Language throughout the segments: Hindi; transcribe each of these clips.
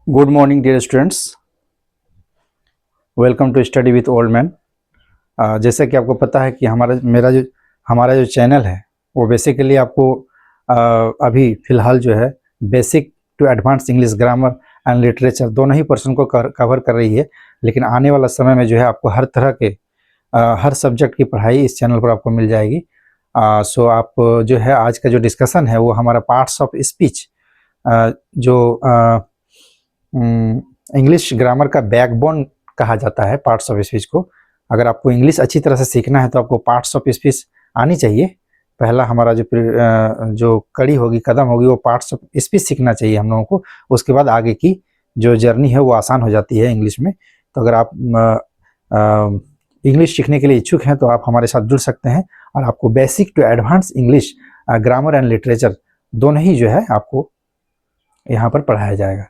Good morning dear students, welcome to study with old man. जैसा कि आपको पता है कि हमारा जो चैनल है वो बेसिकली आपको अभी फ़िलहाल जो है basic to advance English grammar and literature दोनों ही पर्सन को कवर कर रही है। लेकिन आने वाला समय में जो है आपको हर तरह के हर सब्जेक्ट की पढ़ाई इस चैनल पर आपको मिल जाएगी। सो आप जो है आज का जो डिस्कशन है वो हमारा पार्ट्स ऑफ स्पीच जो इंग्लिश ग्रामर का बैकबोन कहा जाता है पार्ट्स ऑफ स्पीच को। अगर आपको इंग्लिश अच्छी तरह से सीखना है तो आपको पार्ट्स ऑफ स्पीच आनी चाहिए। पहला हमारा जो कड़ी होगी, कदम होगी, वो पार्ट्स ऑफ स्पीच सीखना चाहिए हम लोगों को। उसके बाद आगे की जो जर्नी है वो आसान हो जाती है इंग्लिश में। तो अगर आप इंग्लिश सीखने के लिए इच्छुक हैं तो आप हमारे साथ जुड़ सकते हैं और आपको basic to advance English grammar and literature दोनों ही जो है आपको यहाँ पर पढ़ाया जाएगा।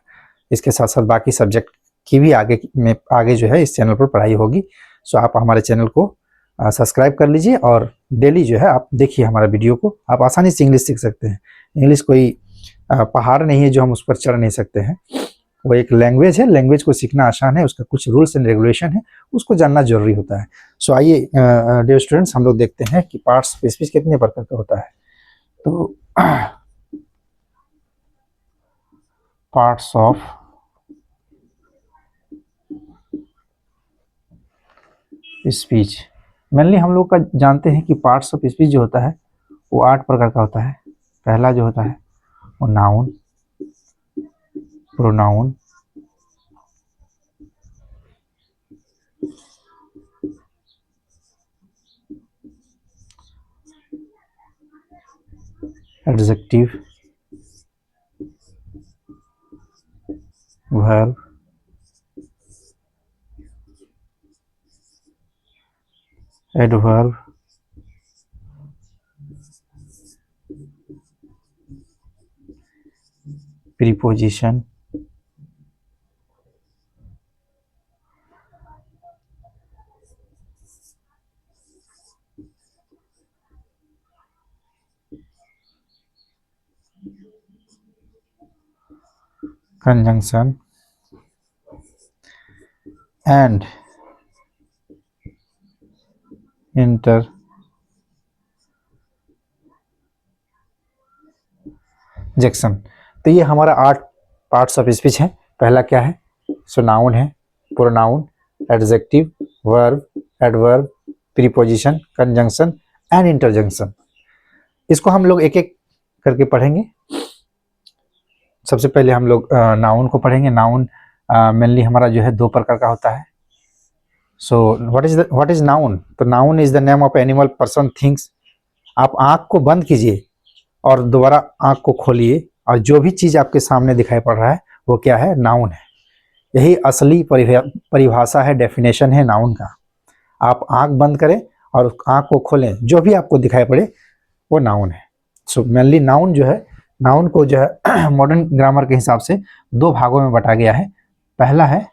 इसके साथ साथ बाकी सब्जेक्ट की भी आगे जो है इस चैनल पर पढ़ाई होगी। सो आप हमारे चैनल को सब्सक्राइब कर लीजिए और डेली जो है आप देखिए हमारा वीडियो को। आप आसानी से इंग्लिश सीख सकते हैं। इंग्लिश कोई पहाड़ नहीं है जो हम उस पर चढ़ नहीं सकते हैं। वो एक लैंग्वेज है, लैंग्वेज को सीखना आसान है, उसका कुछ रूल्स एंड रेगुलेशन है, उसको जानना जरूरी होता है। सो आइए डियर स्टूडेंट्स, हम लोग देखते हैं कि पार्ट्स ऑफ स्पीच कितने प्रकार का होता है। तो पार्ट्स ऑफ स्पीच मेनली हम लोग का जानते हैं कि पार्ट्स ऑफ स्पीच जो होता है वो 8 प्रकार का होता है। पहला जो होता है वो noun, pronoun, adjective, verb, adverb, preposition, conjunction and interjection. तो ये हमारा 8 पार्ट्स ऑफ स्पीच है। पहला क्या है? सो नाउन है, pronoun, adjective, verb, adverb, preposition, conjunction and interjection. इसको हम लोग एक एक करके पढ़ेंगे। सबसे पहले हम लोग नाउन को पढ़ेंगे। नाउन मेनली हमारा जो है 2 प्रकार का होता है। So what is noun? तो noun is the name of animal, person, things. आप आंख को बंद कीजिए और दोबारा आंख को खोलिए और जो भी चीज आपके सामने दिखाई पड़ रहा है वो क्या है? नाउन है। यही असली परिभाषा है, डेफिनेशन है नाउन का। आप आंख बंद करें और आंख को खोलें, जो भी आपको दिखाई पड़े वो नाउन है। सो मेनली नाउन जो है, नाउन को जो है मॉडर्न ग्रामर के हिसाब से 2 भागों में बांटा गया है। पहला है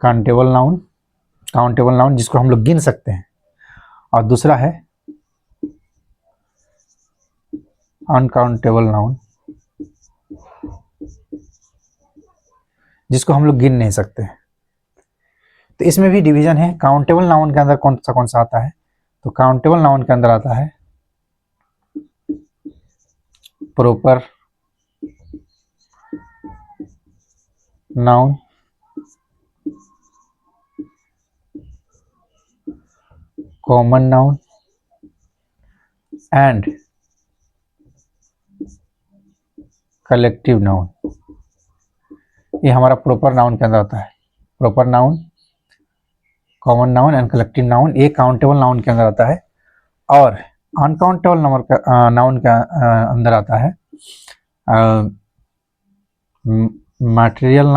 काउंटेबल नाउन, जिसको हम लोग गिन सकते हैं, और दूसरा है अनकाउंटेबल नाउन, जिसको हम लोग गिन नहीं सकते। तो इसमें भी डिवीजन है। काउंटेबल नाउन के अंदर कौन सा आता है? तो काउंटेबल नाउन के अंदर आता है proper noun, common noun and collective noun. ये हमारा प्रॉपर नाउन के अंदर आता है। Proper noun, common noun and collective noun, ये काउंटेबल नाउन के अंदर आता है। और अनकाउंटेबल नाउन का अंदर आता है material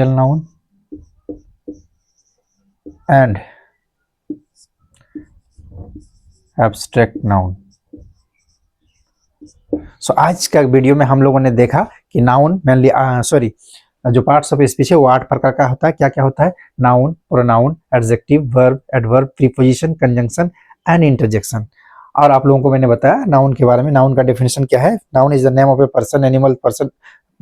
noun and abstract noun. So आज का वीडियो में हम लोगों ने देखा कि नाउन मेनली जो पार्ट्स ऑफ स्पीच है वो 8 प्रकार का होता है। क्या क्या होता है? Noun, pronoun, adjective, verb, adverb, preposition, conjunction and interjection. और आप लोगों को मैंने बताया नाउन के बारे में। नाउन का डेफिनेशन क्या है? Noun is the name of a person, animal, person,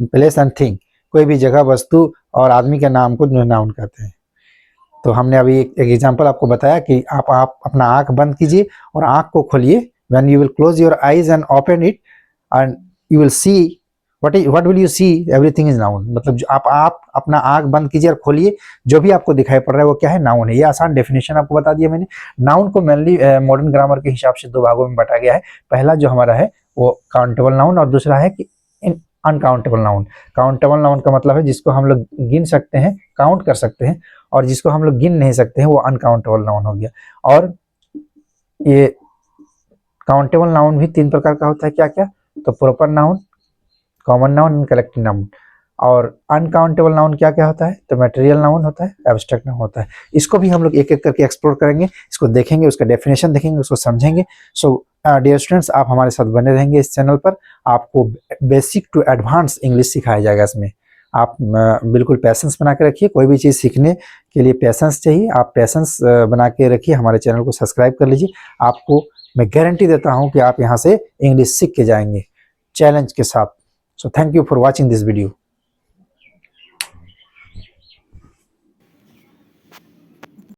place and thing. कोई भी जगह, वस्तु और आदमी के नाम को नाउन कहते हैं। तो हमने अभी एक एग्जांपल आपको बताया कि आप अपना आंख बंद कीजिए और आंख को खोलिए। When you will close your eyes and open it and you will see what will you see, everything is known. मतलब आप अपना आंख बंद कीजिए और खोलिए, जो भी आपको दिखाई पड़ रहा है वो क्या है? नाउन है। ये आसान डेफिनेशन आपको बता दिया मैंने। नाउन को मेनली मॉडर्न ग्रामर के हिसाब से दो भागों में बांटा गया है। पहला जो हमारा है वो काउंटेबल नाउन, और दूसरा है कि अनकाउंटेबल नाउन। काउंटेबल नाउन का मतलब है जिसको हम लोग गिन सकते हैं, काउंट कर सकते हैं, और जिसको हम लोग गिन नहीं सकते हैं वो अनकाउंटेबल नाउन हो गया। और ये काउंटेबल नाउन भी तीन प्रकार का होता है। क्या क्या? तो proper noun, common noun and collective noun. और अनकाउंटेबल नाउन क्या क्या होता है? तो मटेरियल नाउन होता है, एब्स्ट्रैक्ट नाउन होता है। इसको भी हम लोग एक एक करके एक्सप्लोर करेंगे, इसको देखेंगे, उसका डेफिनेशन देखेंगे, उसको समझेंगे। सो डियर स्टूडेंट्स, आप हमारे साथ बने रहेंगे इस चैनल पर। आपको बेसिक टू एडवांस इंग्लिश सिखाया जाएगा इसमें। आप बिल्कुल पैसेंस बना के रखिए। कोई भी चीज़ सीखने के लिए पैसेंस चाहिए। आप पैसेंस बना के रखिए। हमारे चैनल को सब्सक्राइब कर लीजिए। आपको मैं गारंटी देता हूँ कि आप यहाँ से इंग्लिश सीख के जाएंगे चैलेंज के साथ। So thank you for watching this video.